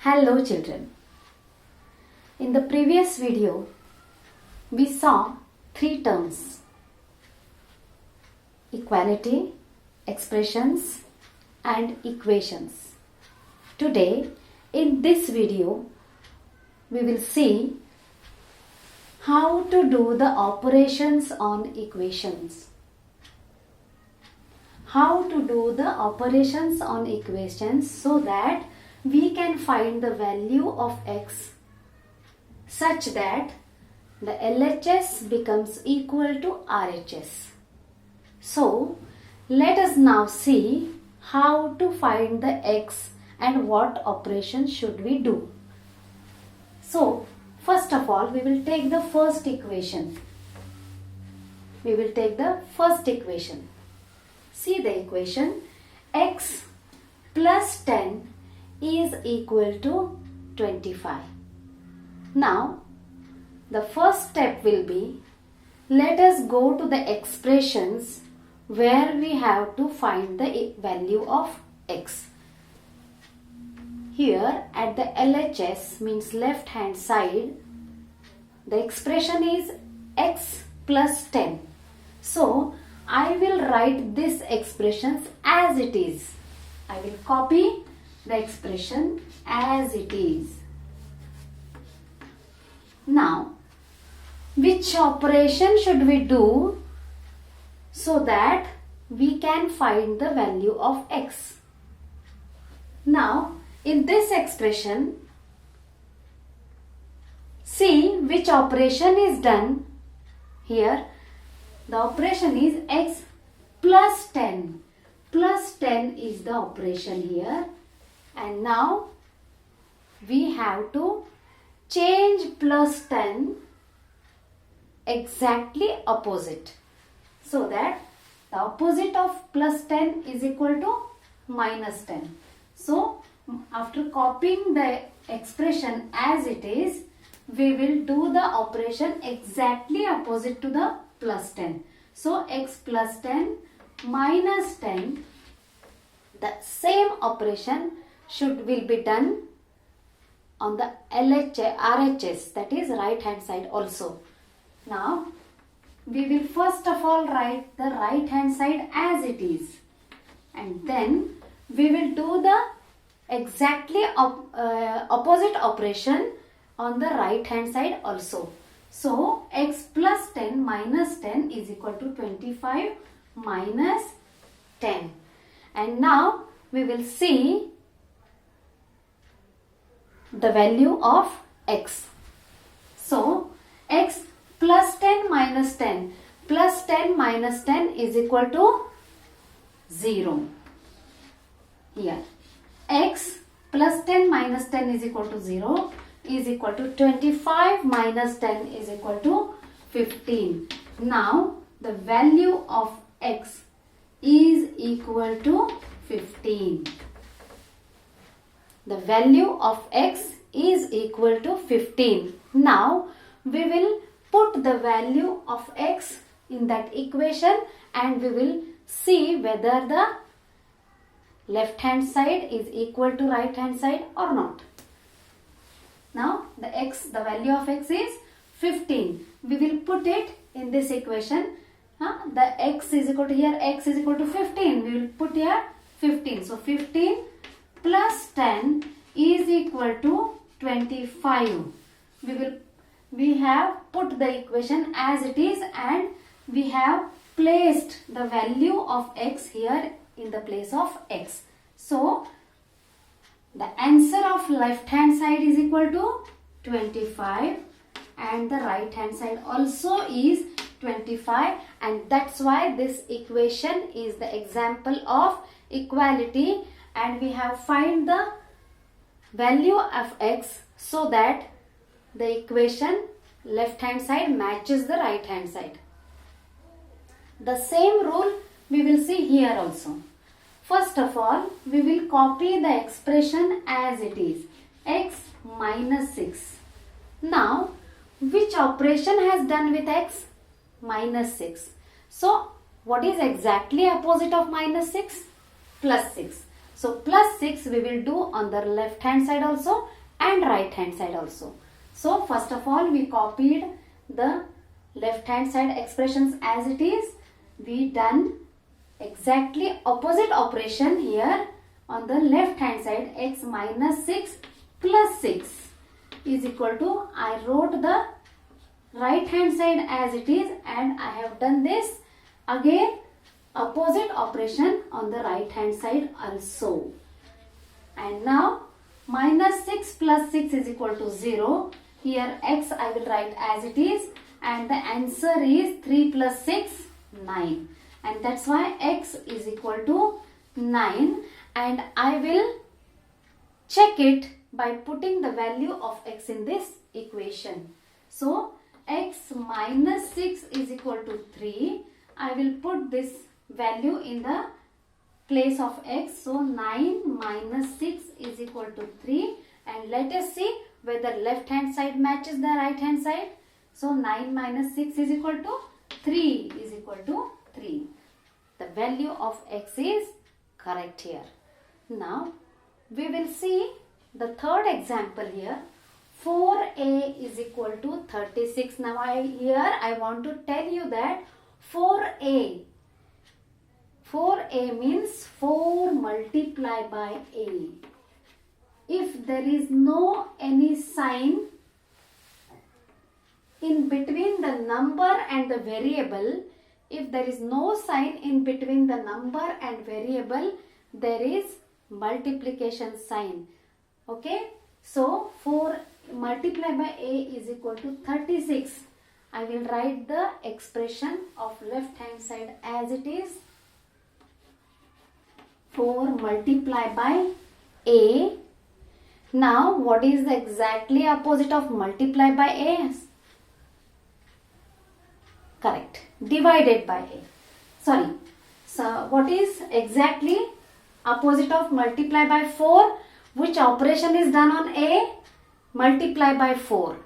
Hello children. In the previous video, we saw three terms: equality, expressions and equations. Today, in this video, we will see how to do the operations on equations. How to do the operations on equations so that we can find the value of x such that the LHS becomes equal to RHS. So, let us now see how to find the x and what operation should we do. So, first of all, we will take the first equation. See the equation: x plus 10 is equal to 25. Now, the first step will be, let us go to the expressions where we have to find the value of x. Here at the LHS, means left hand side, the expression is x plus 10. So, I will write this expression as it is. I will copy the expression as it is. Now, which operation should we do so that we can find the value of x? Now, in this expression, see which operation is done. Here, the operation is x plus 10. Plus 10 is the operation here. And now, we have to change plus 10 exactly opposite. So that the opposite of plus 10 is equal to minus 10. So, after copying the expression as it is, we will do the operation exactly opposite to the plus 10. So, x plus 10 minus 10, the same operation will be done on the RHS, that is right hand side also. Now, we will first of all write the right hand side as it is, and then we will do the exactly opposite operation on the right hand side also. So, x plus 10 minus 10 is equal to 25 minus 10. And now, we will see the value of x. So, x plus 10 minus 10 plus 10 minus 10 is equal to 0. Here, x plus 10 minus 10 is equal to 0 is equal to 25 minus 10 is equal to 15. Now, the value of x is equal to 15. The value of x is equal to 15. Now, we will put the value of x in that equation and we will see whether the left hand side is equal to right hand side or not. Now, the value of x is 15. We will put it in this equation. The x is equal to here, x is equal to 15. We will put here 15. So, 15 plus 10 is equal to 25. We have put the equation as it is and we have placed the value of x here in the place of x. So, the answer of left hand side is equal to 25 and the right hand side also is 25, and that's why this equation is the example of equality, and we have find the value of x so that the equation left hand side matches the right hand side. The same rule we will see here also. First of all, we will copy the expression as it is, x minus 6. Now, which operation has done with x? Minus 6. So, what is exactly opposite of minus 6? Plus 6. So plus 6 we will do on the left hand side also and right hand side also. So first of all we copied the left hand side expressions as it is. We done exactly opposite operation here on the left hand side. X minus 6 plus 6 is equal to, I wrote the right hand side as it is and I have done this again opposite operation on the right hand side also. And now minus 6 plus 6 is equal to 0. Here x I will write as it is and the answer is 3 plus 6, 9. And that's why x is equal to 9, and I will check it by putting the value of x in this equation. So x minus 6 is equal to 3. I will put this value in the place of x. So 9 minus 6 is equal to 3, and let us see whether left hand side matches the right hand side. So 9 minus 6 is equal to 3 is equal to 3. The value of x is correct here. Now we will see the third example here. 4a is equal to 36. Now I want to tell you that 4a means 4 multiplied by a. If there is no any sign in between the number and the variable, if there is no sign in between the number and variable, there is multiplication sign. Okay, so 4 multiplied by a is equal to 36. I will write the expression of left hand side as it is. 4 multiplied by a. Now what is the exactly opposite of multiply by a? Correct, divided by a. Sorry, so what is exactly opposite of multiply by 4? Which operation is done on a? Multiply by 4.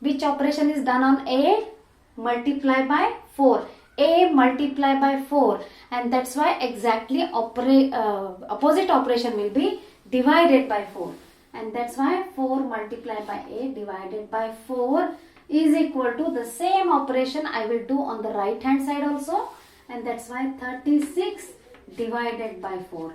Which operation is done on a? Multiply by 4. A multiply by 4, and that's why exactly opposite operation will be divided by 4, and that's why 4 multiplied by a divided by 4 is equal to the same operation I will do on the right hand side also, and that's why 36 divided by 4.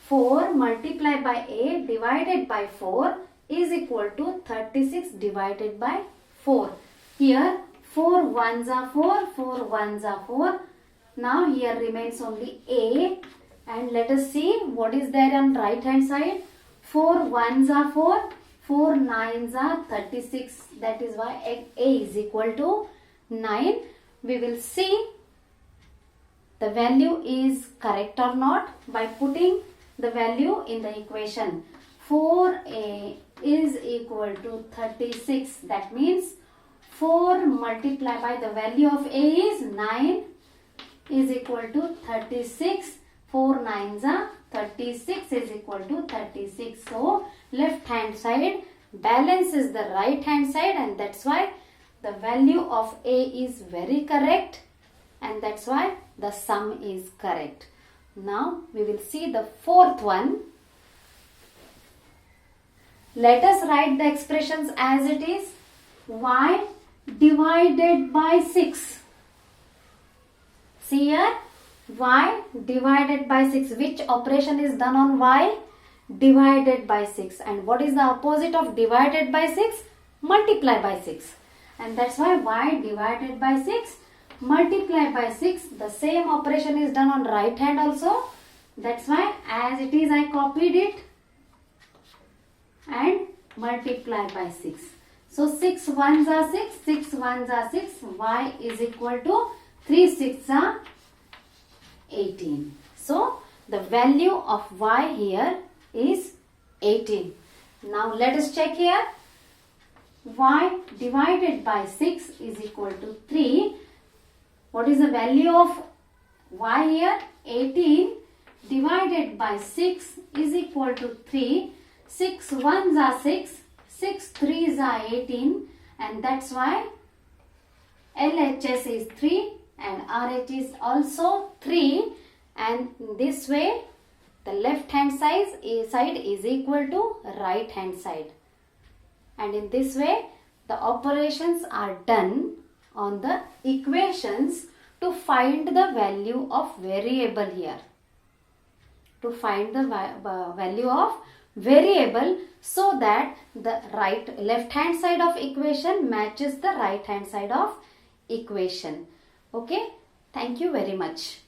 4 multiplied by a divided by 4 is equal to 36 divided by 4. Here 4 ones are 4, 4 ones are 4. Now here remains only a, and let us see what is there on right hand side. 4 ones are 4, 4 nines are 36. That is why a is equal to 9. We will see the value is correct or not by putting the value in the equation. 4a is equal to 36. That means 4 multiplied by the value of a is 9 is equal to 36. 4 nines are 36 is equal to 36. So left hand side balances the right hand side, and that's why the value of a is very correct, and that's why the sum is correct. Now we will see the fourth one. Let us write the expressions as it is. Y divided by 6. See here, y divided by 6. Which operation is done on y? Divided by 6. And what is the opposite of divided by 6? Multiply by 6. And that's why y divided by 6 multiply by 6. The same operation is done on right hand also. That's why as it is I copied it and multiply by 6. So 6 ones are 6, 6 ones are 6. Y is equal to 3 6 are 18. So the value of y here is 18. Now let us check here. Y divided by 6 is equal to 3. What is the value of y here? 18 divided by 6 is equal to 3. 6 ones are 6, 6 threes are 18, and that's why LHS is 3 and RH is also 3, and this way the left hand side is equal to right hand side. And in this way, the operations are done on the equations to find the value of variable here. To find the value of variable so that the left hand side of equation matches the right hand side of equation. Okay, thank you very much.